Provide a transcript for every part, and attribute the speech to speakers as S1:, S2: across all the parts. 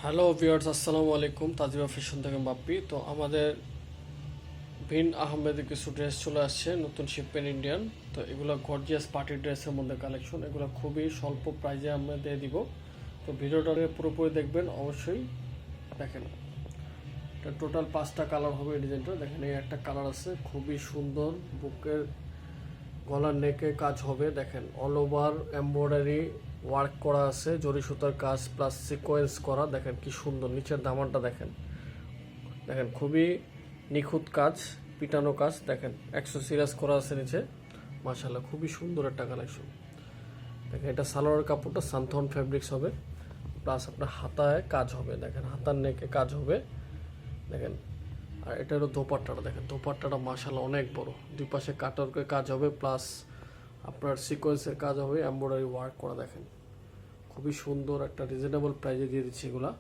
S1: Hello viewers, আসসালামু আলাইকুম। তাজিবা fashion থেকে বাপ্পি। তো আমাদের ভিন আহমেদের কিছু ড্রেস চলে আসছে, নতুন শিপমেন্ট ইন্ডিয়ান। তো এগুলো গর্জিয়াস পার্টি ড্রেসের মধ্যে কালেকশন। এগুলো খুবই স্বল্প প্রাইজে আমরা দিয়ে দিব। তো ভিডিওটা পুরোপুরি দেখবেন অবশ্যই। দেখেন, এটা টোটাল 5টা কালার হবে। এই ডিজাইনটা দেখেন, এই একটা কালার আছে খুবই সুন্দর। বুকের গলার নেকে কাজ হবে। দেখেন, অল ওভার এমব্রয়ডারি ওয়ার্ক করা আছে, জরি সুতার কাজ প্লাস সিকোয়েন্স করা। দেখেন কি সুন্দর, নিচের দামানটা দেখেন। দেখেন খুবই নিখুঁত কাজ, পিটানো কাজ। দেখেন সিরিয়াস করা আছে নিচে। মাশাআল্লাহ, খুবই সুন্দর একটা কালেকশন। দেখেন, এটা সালোয়ার কাপড়টা সান্থন ফেব্রিক্স হবে, প্লাস আপনার হাতায় কাজ হবে। দেখেন হাতার নেকে কাজ হবে। দেখেন, আর এটা হলো দোপাট্টাটা। দেখেন দোপাট্টাটা মাশাআল্লাহ অনেক বড়, দুই পাশে কাটওয়ার্কের কাজ হবে, প্লাস আপনার সিকোয়েন্সের কাজ হবে, এমব্রয়ডারি ওয়ার্ক করা। দেখেন খুবই সুন্দর, একটা রিজনেবল প্রাইজে দিয়ে দিচ্ছি এগুলা।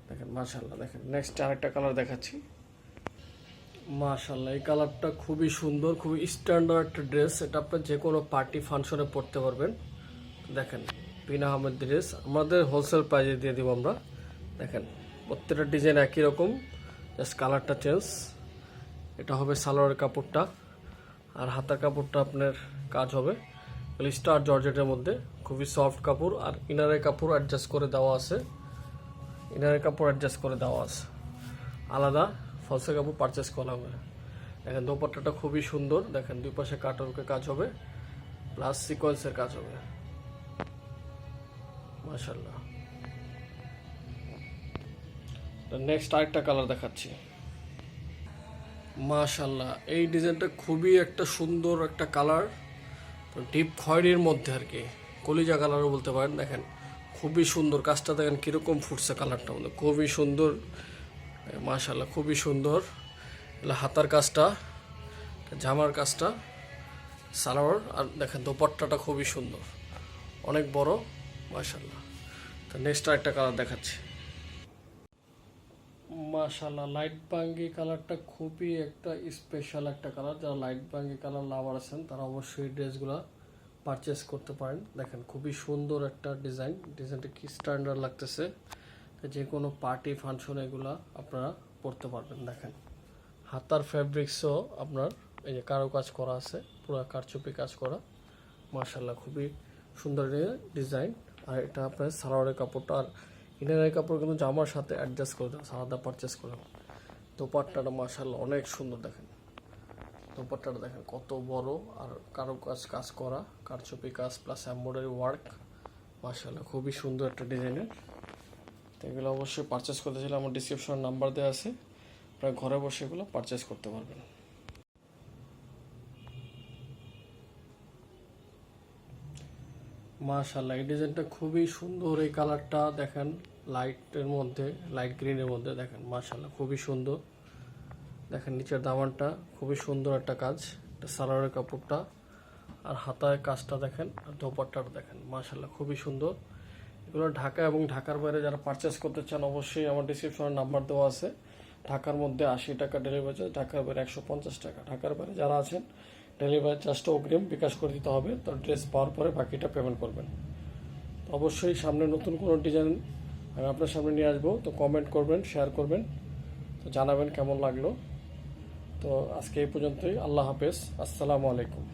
S1: দেখেন মাশাআল্লাহ। দেখেন নেক্সট আরেকটা কালার দেখাচ্ছি। মাশাআল্লাহ, এই কালারটা খুবই সুন্দর, খুবই স্ট্যান্ডার্ড একটা ড্রেস। এটা আপনার যে কোনো পার্টি ফাংশনে পরতে পারবেন। দেখেন ভিন আহমেদ ড্রেস আমাদের হোলসেল প্রাইজে দিয়ে দিব আমরা। দেখেন প্রত্যেকটা ডিজাইন একই রকম, জাস্ট কালারটা চেঞ্জ। এটা হবে সালোয়ারের কাপড়টা, আর হাতার কাপড়টা আপনার কাজ হবে স্টার জর্জেটের মধ্যে, খুবই সফট কাপড়। আর ইনারের কাপড় অ্যাডজাস্ট করে দেওয়া আছে, আলাদা ফলসের কাপড় পারচেস করা হবে। দেখেন দোপাট্টাটা খুবই সুন্দর। দেখেন দুই পাশে কাটওয়ার্কের কাজ হবে, প্লাস সিকোয়েন্সের কাজ হবে। মাশাআল্লাহ। নেক্সট আরেকটা কালার দেখাচ্ছি। মাশাআল্লাহ, এই ডিজাইনটা খুবই একটা সুন্দর একটা কালার, ডিপ খয়েরির মধ্যে আর কি, কলিজা কালারও বলতে পারেন। দেখেন খুবই সুন্দর কাজটা, দেখেন কীরকম ফুটছে কালারটা, মানে খুবই সুন্দর। মাশাআল্লাহ খুবই সুন্দর। হাতার কাজটা, জামার কাজটা, সালোয়ার, আর দেখেন দোপাট্টাটা খুবই সুন্দর, অনেক বড়। মাশাআল্লাহ। তো নেক্সট আরেকটা কালার দেখাচ্ছি। মাশাআল্লাহ, লাইট বাঙ্গি কালারটা খুবই একটা স্পেশাল একটা কালার। যারা লাইট বাঙ্গি কালার লাভার আছেন তারা অবশ্যই ড্রেসগুলো পারচেস করতে পারেন। দেখেন খুবই সুন্দর একটা ডিজাইনটা কি স্ট্যান্ডার্ড লাগতেছে। যে কোনো পার্টি ফাংশন এগুলা আপনারা পরতে পারবেন। দেখেন হাতার ফ্যাব্রিক্সও আপনার এই যে কারো কাজ করা আছে, পুরো কারচুপি কাজ করা। মাশাআল্লাহ খুবই সুন্দর ডিজাইন। আর এটা আপনার সালোয়ারের কাপড়টা, আর ইনারের কাপড় কিন্তু জামার সাথে অ্যাডজাস্ট করে দেওয়া, আলাদা পারচেস করে। দোপাট্টাটা মাশাআল্লাহ অনেক সুন্দর। দেখেন দোপাট্টাটা দেখেন কত বড়, আর কারো কাজ করা, কারচুপি কাজ প্লাস এমব্রয়ডারি ওয়ার্ক। মাশাআল্লাহ খুবই সুন্দর একটা ডিজাইনের। তো এগুলো অবশ্যই পারচেস করতে চাইলে আমার ডিসক্রিপশন নাম্বার দেওয়া আছে, আপনারা ঘরে বসে এগুলো পারচেস করতে পারবেন। মাশাআল্লাহ, এই ডিজাইনটা খুবই সুন্দর। এই কালারটা দেখেন লাইটের মধ্যে, লাইট গ্রিনের মধ্যে। দেখেন মাশাআল্লাহ খুবই সুন্দর। দেখেন নিচের দামানটা খুবই সুন্দর একটা কাজ, এটা সালোয়ারের কাপড়টা, আর হাতায় কাজটা দেখেন, আর দোপাট্টাটা দেখেন। মাশাআল্লাহ খুবই সুন্দর। এগুলো ঢাকা এবং ঢাকার বাইরে যারা পারচেস করতে চান অবশ্যই আমার ডিসক্রিপশনে নাম্বার দেওয়া আছে। ঢাকার মধ্যে 80 টাকা ডেলিভারি চার্জ, ঢাকার বাইরে 150 টাকা। ঢাকার বাইরে যারা আছেন ডেলিভারি চার্জটা অগ্রিম বিকাশ করে দিতে হবে, তো ড্রেস পাওয়ার পরে বাকিটা পেমেন্ট করবেন। তো অবশ্যই সামনে নতুন কোনো ডিজাইন আমি আপনার সামনে নিয়ে আসবো, তো কমেন্ট করবেন, শেয়ার করবেন, তো জানাবেন কেমন লাগলো। তো আজকে এই পর্যন্তই। আল্লাহ হাফেজ, আসসালামু আলাইকুম।